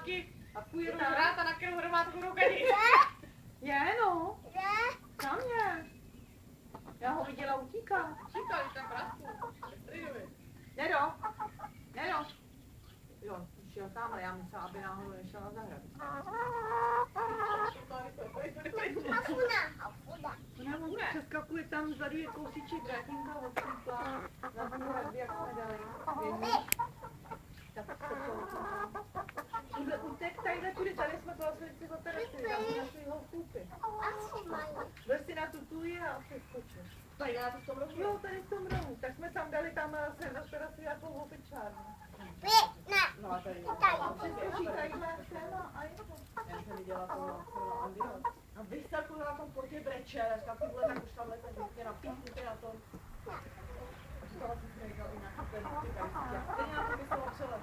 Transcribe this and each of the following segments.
hromádky. A půjde Budu tam. hrát a na kterou hromádku roukaní. Je, no. Tam je. Já ho viděla utíkat. Číkal, když tam prasku. Nero. Nero. Jo, šel tamhle, já myslela, aby náhodou nešel na zahradu. Ona mu přeskakuje tam vzadu je kousíček drátínka od světla. Na tom hradbě, jak jsme dali. Tak se tuhle utek, tady jsme kolosilici operacili, tam jsme našli jeho vstupy. Byl si na tu tuji a přeskočil. Tady na to v tom rohu. Jo, tady v tom rohu, tak jsme tam dali tam se operaci jako hopičárnu. No a tady. Přeskočí tadyhle téma a je to. Já jsem viděla to Andino. A vystavku na tom portě breče, já říkám, ty vole, tak už tam lete vždycky na píchnuty na tom. A říkala jsem si nedělal i nějaký ten kajsky. A stejně na to by se opřele.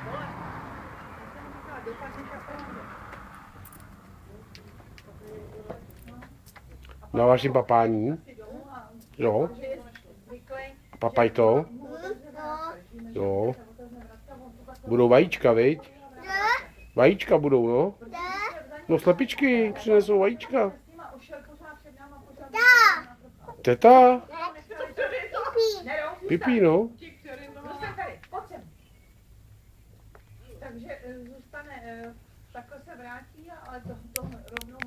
Vole. Na vašem papání? Jo. Papaj to? Jo. Budou vajíčka, viď? Vajíčka budou, no. No slepičky, přinesou vajíčka. Teta? Pipí, no. Takže zůstane, takhle se vrátí, ale to rovnou